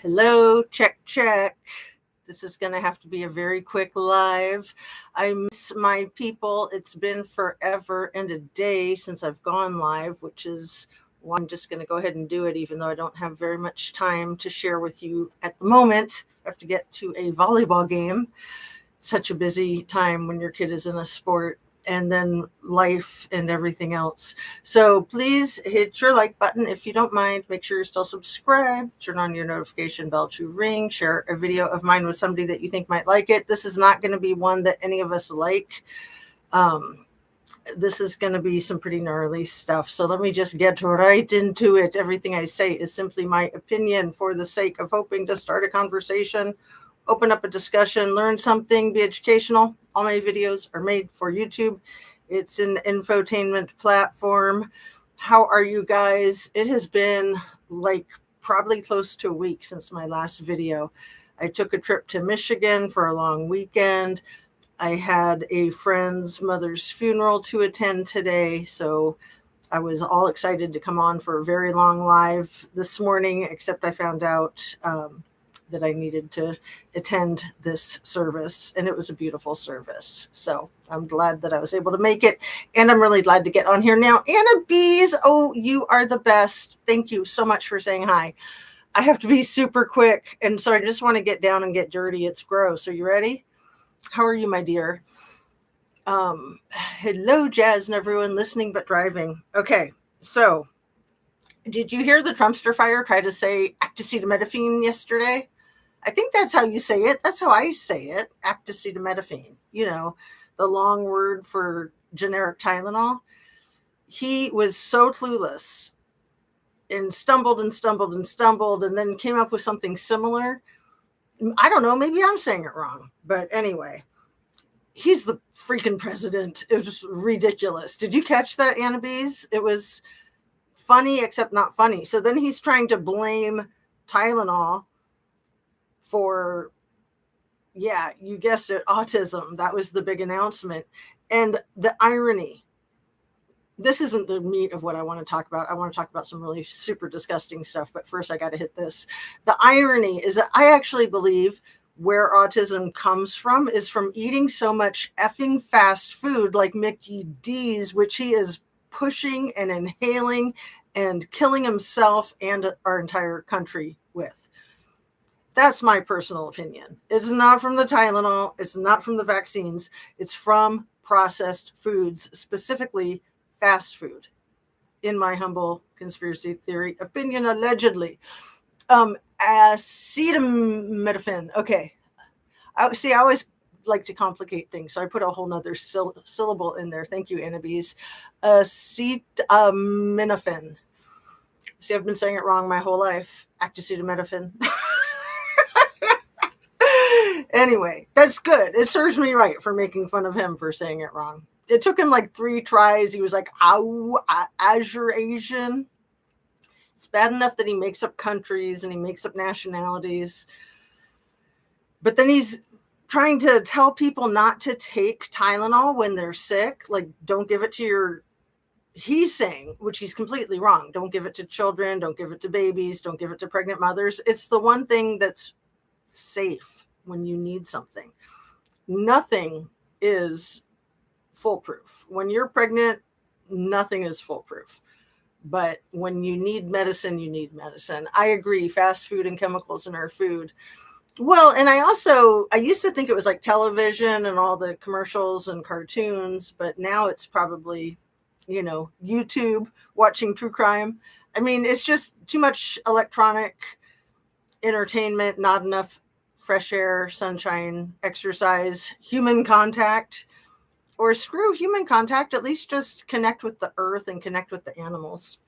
Hello, check, check. This is going to have to be a very quick live. I miss my people. It's been forever and a day since I've gone live, which is why I'm just going to go ahead and do it, even though I don't have very much time to share with you at the moment. I have to get to a volleyball game. Such a busy time when your kid is in a sport, and then life and everything else. So please hit your like button if you don't mind. Make sure you're still subscribed. Turn on your notification bell to ring. Share a video of mine with somebody that you think might like it. This is not going to be one that any of us like. This is going to be some pretty gnarly stuff. So let me just get right into it. Everything I say is simply my opinion for the sake of hoping to start a conversation, open up a discussion, learn something, be educational. All my videos are made for YouTube. It's an infotainment platform. How are you guys? It has been like probably close to a week since my last video. I took a trip to Michigan for a long weekend. I had a friend's mother's funeral to attend today, so I was all excited to come on for a very long live this morning, except I found out that I needed to attend this service, and it was a beautiful service. So I'm glad that I was able to make it, and I'm really glad to get on here now. Anna Bees, oh, you are the best. Thank you so much for saying hi. I have to be super quick, and so I just want to get down and get dirty. It's gross. Are you ready? How are you, my dear? Hello, Jazz, and everyone listening but driving. Okay, so did you hear the Trumpster fire try to say acetaminophen yesterday? I think that's how you say it. That's how I say it, acetaminophen. You know, the long word for generic Tylenol. He was so clueless and stumbled and then came up with something similar. I don't know, maybe I'm saying it wrong. But anyway, he's the freaking president. It was just ridiculous. Did you catch that, Anna Bees? It was funny, except not funny. So then he's trying to blame Tylenol for, yeah, you guessed it, autism. That was the big announcement. And the irony, this isn't the meat of what I want to talk about. I want to talk about some really super disgusting stuff. But first, I got to hit this. The irony is that I actually believe where autism comes from is from eating so much effing fast food like Mickey D's, which he is pushing and inhaling and killing himself and our entire country with. That's my personal opinion. It's not from the Tylenol. It's not from the vaccines. It's from processed foods, specifically fast food, in my humble conspiracy theory opinion, allegedly. Acetaminophen. Okay. I always like to complicate things, so I put a whole nother syllable in there. Thank you, Anna Bees. Acetaminophen. See, I've been saying it wrong my whole life. Acetaminophen. Anyway, that's good. It serves me right for making fun of him for saying it wrong. It took him like 3 tries. He was like, ow, Azure Asian. It's bad enough that he makes up countries and he makes up nationalities. But then he's trying to tell people not to take Tylenol when they're sick. Like, don't give it to he's saying, which he's completely wrong. Don't give it to children. Don't give it to babies. Don't give it to pregnant mothers. It's the one thing that's safe when you need something. Nothing is foolproof. When you're pregnant, nothing is foolproof. But when you need medicine, you need medicine. I agree. Fast food and chemicals in our food. Well, and I used to think it was like television and all the commercials and cartoons, but now it's probably, YouTube, watching true crime. I mean, it's just too much electronic entertainment, not enough fresh air, sunshine, exercise, human contact, or screw human contact, at least just connect with the earth and connect with the animals.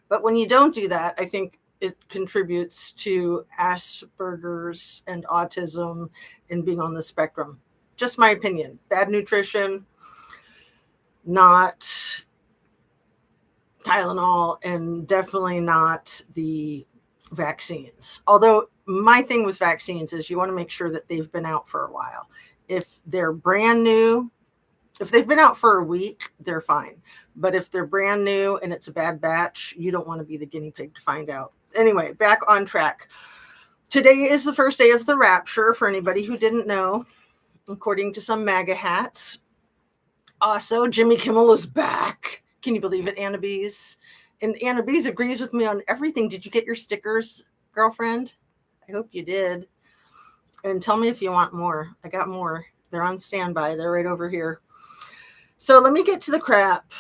But when you don't do that, I think it contributes to Asperger's and autism and being on the spectrum. Just my opinion. Bad nutrition, not Tylenol, and definitely not the vaccines. Although my thing with vaccines is you want to make sure that they've been out for a while. If they're brand new, if they've been out for a week, they're fine. But if they're brand new and it's a bad batch, you don't want to be the guinea pig to find out. Anyway, back on track. Today is the first day of the rapture, for anybody who didn't know, according to some MAGA hats. Also, Jimmy Kimmel is back. Can you believe it, Anna Bees? And Anna Bees agrees with me on everything. Did you get your stickers, girlfriend? I hope you did. And tell me if you want more. I got more. They're on standby. They're right over here. So let me get to the crap.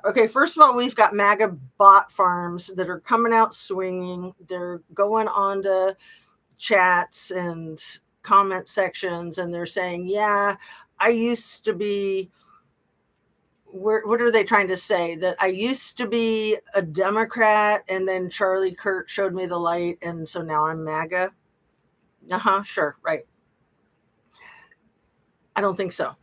Okay, first of all, we've got MAGA bot farms that are coming out swinging. They're going on to chats and comment sections, and they're saying, yeah, I used to be, what are they trying to say? That I used to be a Democrat, and then Charlie Kirk showed me the light, and so now I'm MAGA? Sure, right. I don't think so.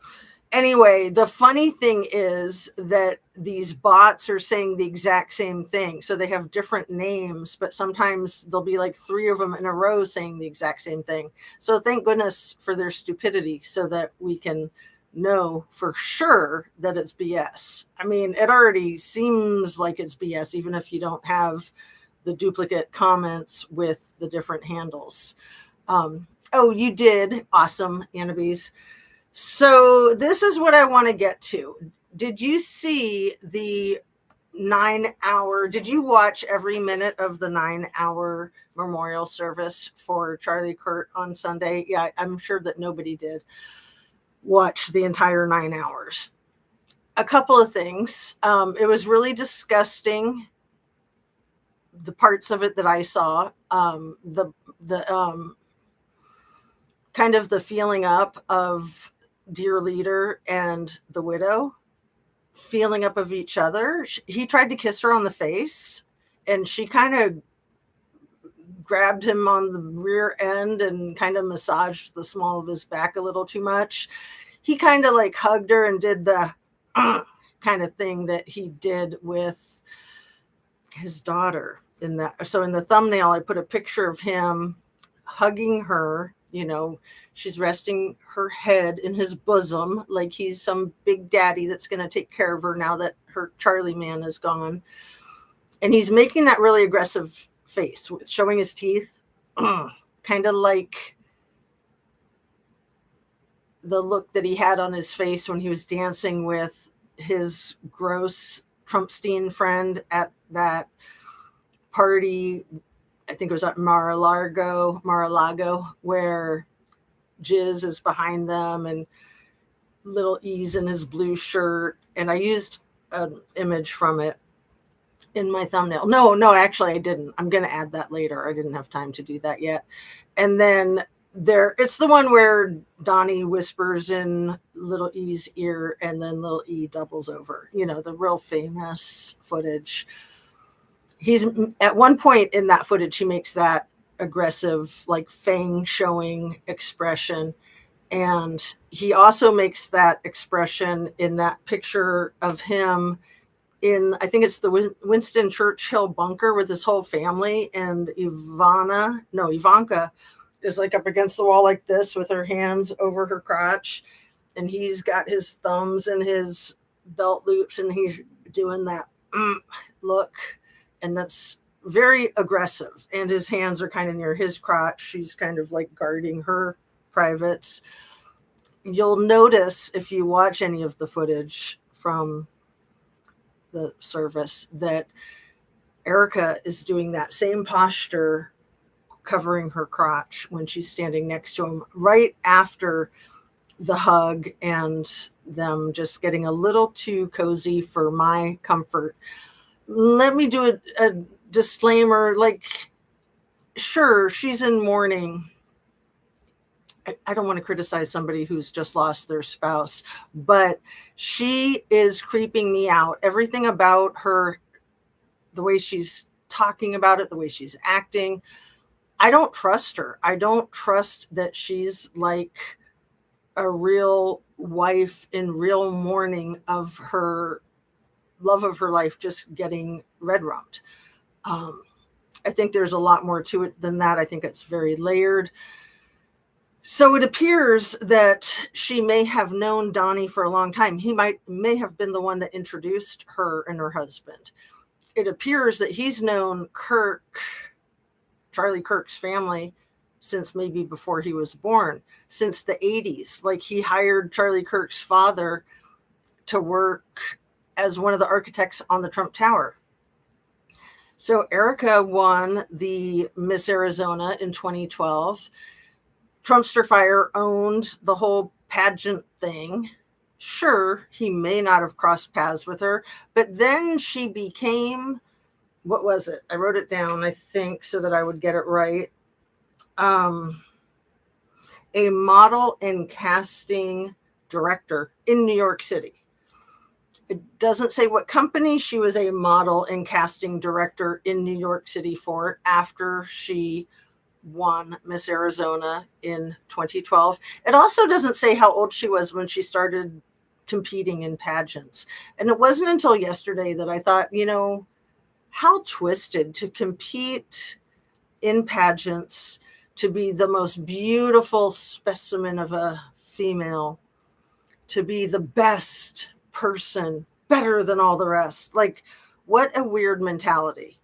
Anyway, the funny thing is that these bots are saying the exact same thing. So they have different names, but sometimes there'll be like 3 of them in a row saying the exact same thing. So thank goodness for their stupidity so that we can know for sure that it's BS. I mean, it already seems like it's BS, even if you don't have the duplicate comments with the different handles. Oh, you did. Awesome, Annabes. So this is what I want to get to. Did you see the 9-hour, did you watch every minute of the 9-hour memorial service for Charlie Kirk on Sunday? Yeah, I'm sure that nobody did watch the entire 9 hours. A couple of things. It was really disgusting, the parts of it that I saw. The kind of the feeling up of dear leader and the widow, feeling up of each other. He tried to kiss her on the face, and she kind of grabbed him on the rear end and kind of massaged the small of his back a little too much. He kind of like hugged her and did the kind of thing that he did with his daughter in that. So in the thumbnail, I put a picture of him hugging her. You know, she's resting her head in his bosom like he's some big daddy that's going to take care of her now that her Charlie man is gone. And he's making that really aggressive face, showing his teeth, kind of like the look that he had on his face when he was dancing with his gross Trumpstein friend at that party. I think it was at Mar-a-Lago, where Jizz is behind them and little E's in his blue shirt. And I used an image from it in my thumbnail. No, actually I didn't. I'm going to add that later. I didn't have time to do that yet. And then it's the one where Donnie whispers in little E's ear and then little E doubles over, you know, the real famous footage. He's at one point in that footage, he makes that aggressive, like fang showing expression. And he also makes that expression in that picture of him in, I think it's the Winston Churchill bunker with his whole family. And Ivanka is like up against the wall like this with her hands over her crotch. And he's got his thumbs in his belt loops and he's doing that look. And that's very aggressive. And his hands are kind of near his crotch. She's kind of like guarding her privates. You'll notice if you watch any of the footage from the service that Erika is doing that same posture, covering her crotch when she's standing next to him right after the hug and them just getting a little too cozy for my comfort. Let me do a disclaimer. Like, sure, she's in mourning. I don't want to criticize somebody who's just lost their spouse, but she is creeping me out. Everything about her, the way she's talking about it, the way she's acting, I don't trust her. I don't trust that she's like a real wife in real mourning of her love of her life just getting red-rumped. I think there's a lot more to it than that. I think it's very layered. So it appears that she may have known Donnie for a long time. He may have been the one that introduced her and her husband. It appears that he's known Kirk Charlie Kirk's family since maybe before he was born, since the 80s. Like, he hired Charlie Kirk's father to work as one of the architects on the Trump Tower. So Erika won the Miss Arizona in 2012. Trumpster Fire owned the whole pageant thing. Sure, he may not have crossed paths with her, but then she became, what was it? I wrote it down, I think, so that I would get it right. A model and casting director in New York City. It doesn't say what company. She was a model and casting director in New York City for it after she won Miss Arizona in 2012. It also doesn't say how old she was when she started competing in pageants. And it wasn't until yesterday that I thought, how twisted to compete in pageants, to be the most beautiful specimen of a female, to be the best person, better than all the rest. Like, what a weird mentality.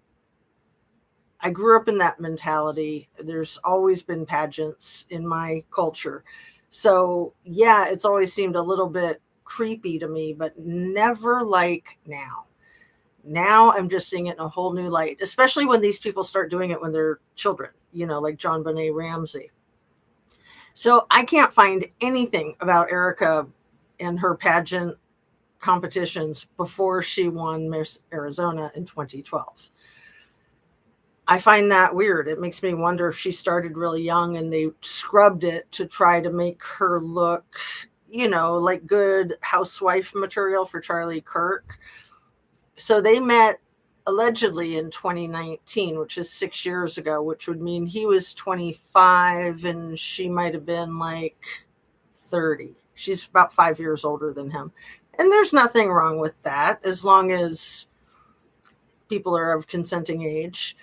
I grew up in that mentality. There's always been pageants in my culture. So yeah, it's always seemed a little bit creepy to me, but never like now. Now I'm just seeing it in a whole new light, especially when these people start doing it when they're children, like John Benet Ramsey. So I can't find anything about Erika and her pageant competitions before she won Miss Arizona in 2012. I find that weird. It makes me wonder if she started really young and they scrubbed it to try to make her look, like good housewife material for Charlie Kirk. So they met allegedly in 2019, which is 6 years ago, which would mean he was 25 and she might have been like 30. She's about 5 years older than him. And there's nothing wrong with that as long as people are of consenting age.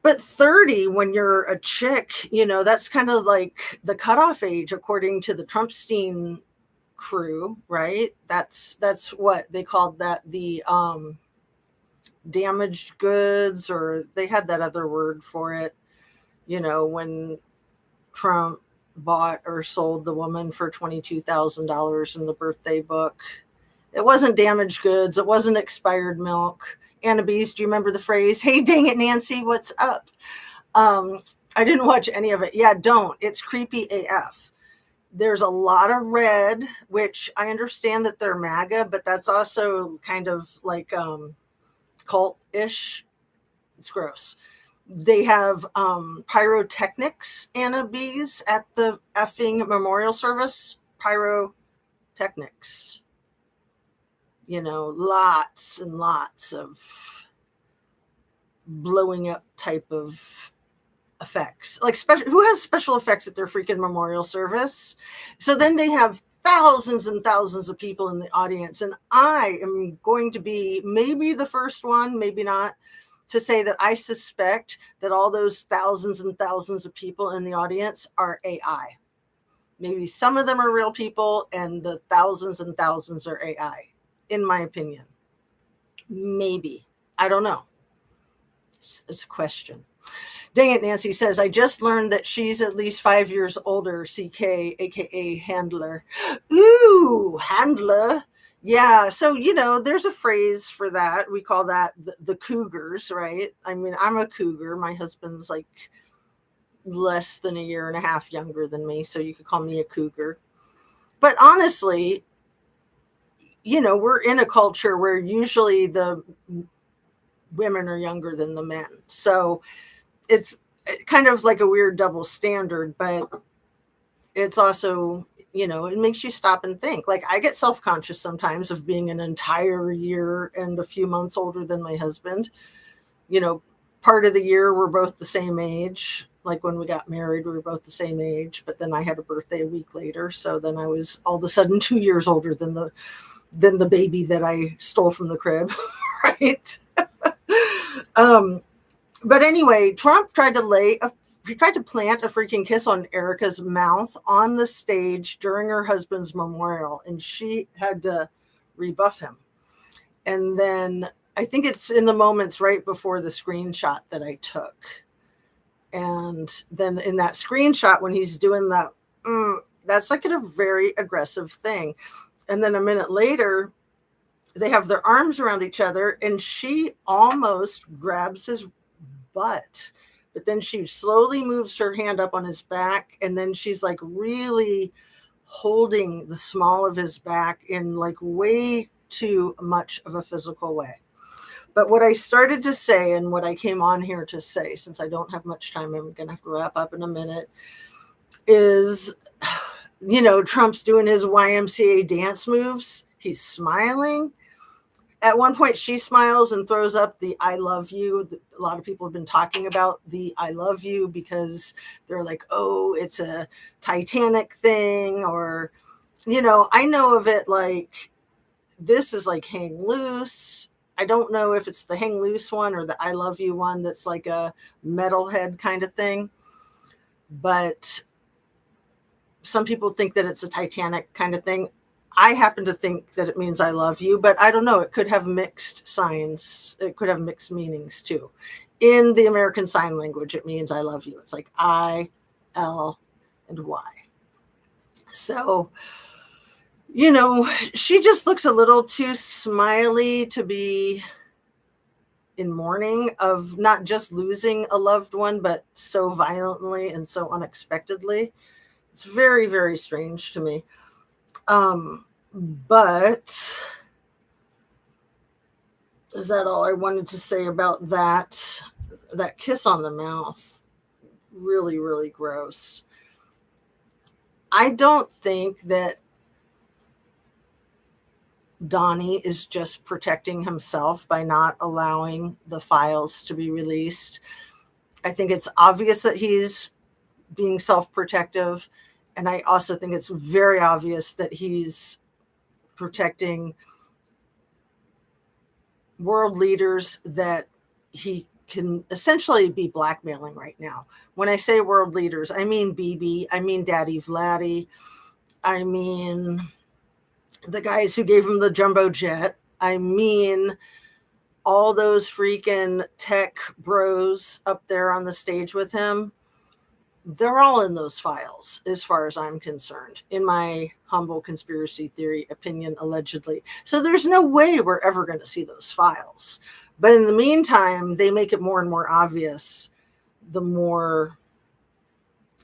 But 30, when you're a chick, that's kind of like the cutoff age according to the Trumpstein crew, right? That's what they called that, the damaged goods, or they had that other word for it, when Trump bought or sold the woman for $22,000 in the birthday book. It wasn't damaged goods. It wasn't expired milk. Annabise, do you remember the phrase, "Hey, dang it, Nancy, what's up?" I didn't watch any of it. Yeah, don't. It's creepy AF. There's a lot of red, which I understand that they're MAGA, but that's also kind of like cult-ish. It's gross. They have pyrotechnics, Annabise, at the effing memorial service. Pyrotechnics. Lots and lots of blowing up type of effects. Like, who has special effects at their freaking memorial service? So then they have thousands and thousands of people in the audience. And I am going to be maybe the first one, maybe not, to say that I suspect that all those thousands and thousands of people in the audience are AI. Maybe some of them are real people and the thousands and thousands are AI. In my opinion. Maybe. I don't know. It's a question. Dang it, Nancy says, I just learned that she's at least 5 years older, CK, aka Handler. Ooh, Handler. Yeah, so, there's a phrase for that. We call that the cougars, right? I mean, I'm a cougar. My husband's like less than a year and a half younger than me, so you could call me a cougar. But honestly, we're in a culture where usually the women are younger than the men. So it's kind of like a weird double standard, but it's also, it makes you stop and think. Like, I get self-conscious sometimes of being an entire year and a few months older than my husband. Part of the year we're both the same age. Like, when we got married, we were both the same age, but then I had a birthday a week later. So then I was all of a sudden 2 years older than the baby that I stole from the crib, right? But anyway, Trump tried to plant a freaking kiss on Erika's mouth on the stage during her husband's memorial, and she had to rebuff him. And then I think it's in the moments right before the screenshot that I took. And then in that screenshot, when he's doing that, that's like a very aggressive thing. And then a minute later, they have their arms around each other and she almost grabs his butt. But then she slowly moves her hand up on his back. And then she's like really holding the small of his back in like way too much of a physical way. But what I started to say and what I came on here to say, since I don't have much time, I'm going to have to wrap up in a minute, is, Trump's doing his YMCA dance moves. He's smiling. At one point, she smiles and throws up the I love you. A lot of people have been talking about the I love you because they're like, oh, it's a Titanic thing. Or, I know of it like this is like hang loose. I don't know if it's the hang loose one or the I love you one that's like a metalhead kind of thing. But some people think that it's a Titanic kind of thing. I happen to think that it means I love you, but I don't know. It could have mixed signs. It could have mixed meanings too. In the American Sign Language, it means I love you. It's like I, L, and Y. So, she just looks a little too smiley to be in mourning of not just losing a loved one, but so violently and so unexpectedly. It's very, very strange to me. But is that all I wanted to say about that? That kiss on the mouth, really, really gross. I don't think that Donnie is just protecting himself by not allowing the files to be released. I think it's obvious that he's being self-protective. And I also think it's very obvious that he's protecting world leaders that he can essentially be blackmailing right now. When I say world leaders, I mean Bibi, I mean Daddy Vladdy, I mean the guys who gave him the jumbo jet, I mean all those freaking tech bros up there on the stage with him. They're all in those files, as far as I'm concerned, in my humble conspiracy theory opinion, allegedly. So there's no way we're ever going to see those files. But in the meantime, they make it more and more obvious the more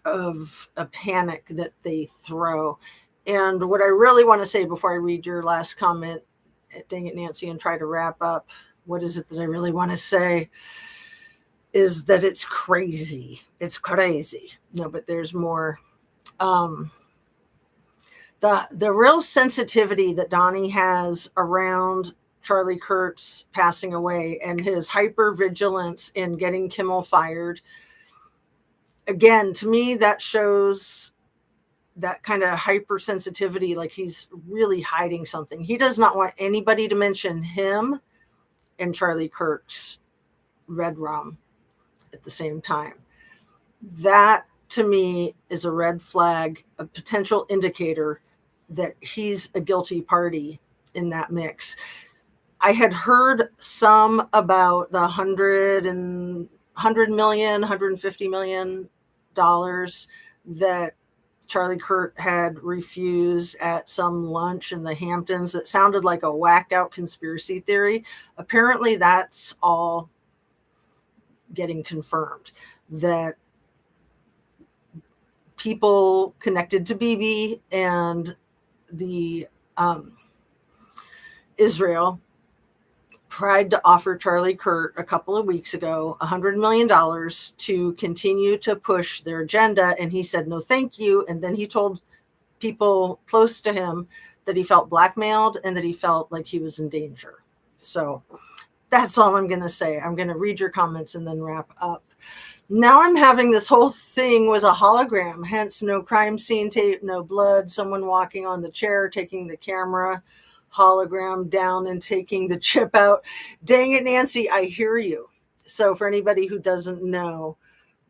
of a panic that they throw. And what I really want to say before I read your last comment, dang it, Nancy, and try to wrap up, what is it that I really want to say? Is that it's crazy. It's crazy. No, but there's more. The real sensitivity that Donnie has around Charlie Kirk's passing away and his hypervigilance in getting Kimmel fired. Again, to me, that shows that kind of hypersensitivity, like he's really hiding something. He does not want anybody to mention him and Charlie Kirk's red rum at the same time. That to me is a red flag, a potential indicator that he's a guilty party in that mix. I had heard some about the $100 million, $150 million that Charlie Kirk had refused at some lunch in the Hamptons. That sounded like a whacked out conspiracy theory. Apparently that's all getting confirmed, that people connected to Bibi and the Israel tried to offer Charlie Kirk a couple of weeks ago $100 million to continue to push their agenda. And he said, no, thank you. And then he told people close to him that he felt blackmailed and that he felt like he was in danger. So that's all I'm going to say. I'm going to read your comments and then wrap up. Now I'm having this whole thing was a hologram, hence no crime scene tape, no blood, someone walking on the chair, taking the camera hologram down and taking the chip out. Dang it, Nancy, I hear you. So for anybody who doesn't know,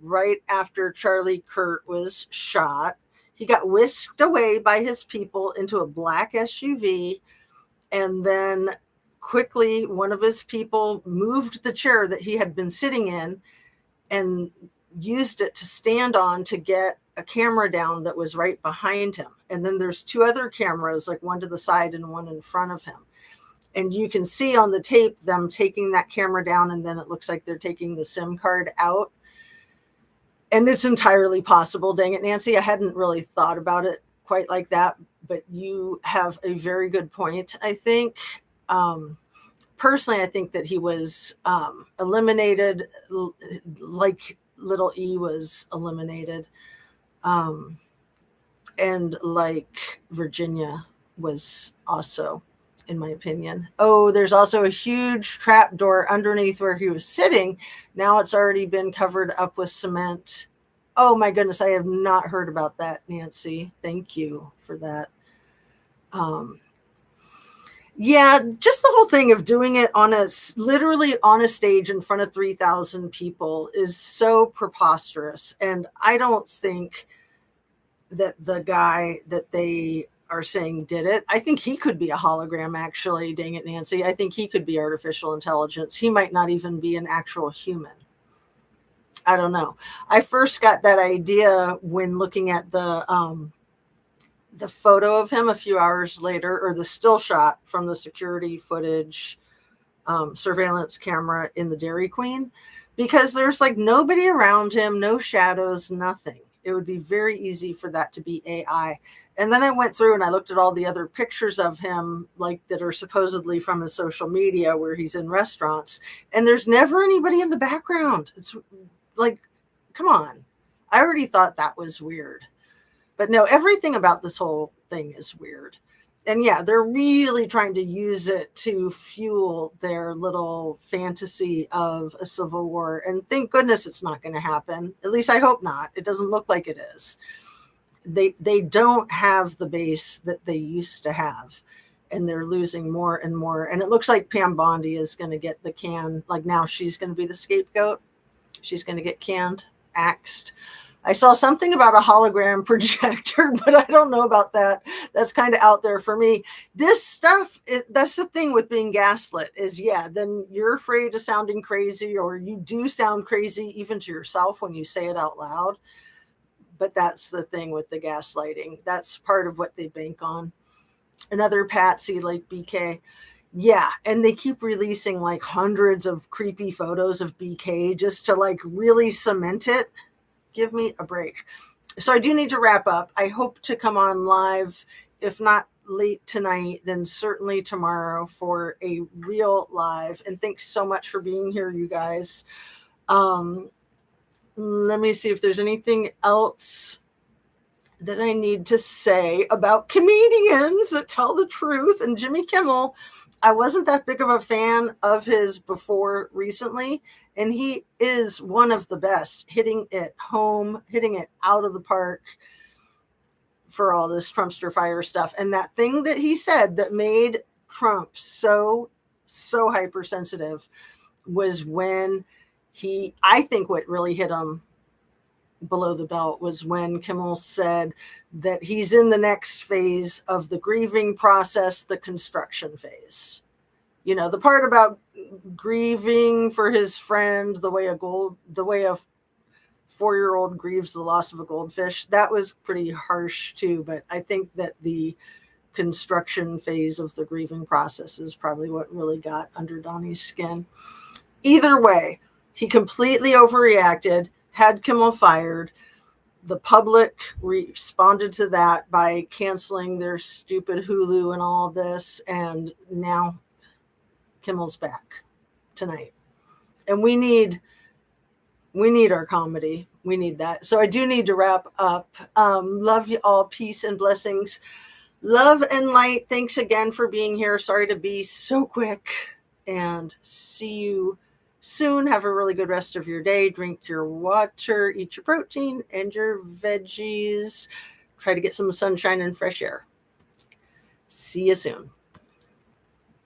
right after Charlie Kirk was shot, he got whisked away by his people into a black SUV, and then quickly one of his people moved the chair that he had been sitting in, and used it to stand on to get a camera down that was right behind him. And then there's two other cameras, like one to the side and one in front of him. And you can see on the tape them taking that camera down, and then it looks like they're taking the SIM card out. And it's entirely possible. Dang it, Nancy, I hadn't really thought about it quite like that, but you have a very good point, I think. Personally, I think that he was eliminated like little E was eliminated, and like Virginia was also, in my opinion. Oh, there's also a huge trap door underneath where he was sitting. Now it's already been covered up with cement. Oh my goodness, I have not heard about that, Nancy. Thank you for that. Yeah, just the whole thing of doing it literally on a stage in front of 3,000 people is so preposterous. And I don't think that the guy that they are saying did it. I think he could be a hologram, actually. Dang it, Nancy. I think he could be artificial intelligence. He might not even be an actual human. I don't know. I first got that idea when looking at the photo of him a few hours later, or the still shot from the security footage surveillance camera in the Dairy Queen, because there's like nobody around him, no shadows, nothing. It would be very easy for that to be AI. And then I went through and I looked at all the other pictures of him, like that are supposedly from his social media where he's in restaurants, and there's never anybody in the background. It's like, come on. I already thought that was weird. But no, everything about this whole thing is weird. And yeah, they're really trying to use it to fuel their little fantasy of a civil war. And thank goodness it's not going to happen. At least I hope not. It doesn't look like it is. They don't have the base that they used to have. And they're losing more and more. And it looks like Pam Bondi is going to get the can. Like now she's going to be the scapegoat. She's going to get canned, axed. I saw something about a hologram projector, but I don't know about that. That's kind of out there for me. This stuff, that's the thing with being gaslit is, yeah, then you're afraid of sounding crazy, or you do sound crazy even to yourself when you say it out loud. But that's the thing with the gaslighting. That's part of what they bank on. Another patsy like BK. Yeah, and they keep releasing like hundreds of creepy photos of BK just to like really cement it. Give me a break. So I do need to wrap up. I hope to come on live, if not late tonight, then certainly tomorrow for a real live. And thanks so much for being here, you guys. Let me see if there's anything else that I need to say about comedians that tell the truth. And Jimmy Kimmel, I wasn't that big of a fan of his before recently, and he is one of the best, hitting it home, hitting it out of the park for all this Trumpster fire stuff. And that thing that he said that made Trump so hypersensitive was when I think what really hit him below the belt was when Kimmel said that he's in the next phase of the grieving process, the construction phase. You know, the part about grieving for his friend, the way a 4-year-old grieves the loss of a goldfish, that was pretty harsh too. But I think that the construction phase of the grieving process is probably what really got under Donnie's skin. Either way, he completely overreacted, had Kimmel fired. The public responded to that by canceling their stupid Hulu and all this. And now Kimmel's back tonight. And we need our comedy. We need that. So I do need to wrap up. Love you all. Peace and blessings. Love and light. Thanks again for being here. Sorry to be so quick. And see you soon. Have a really good rest of your day. Drink your water, eat your protein and your veggies. Try to get some sunshine and fresh air. See you soon.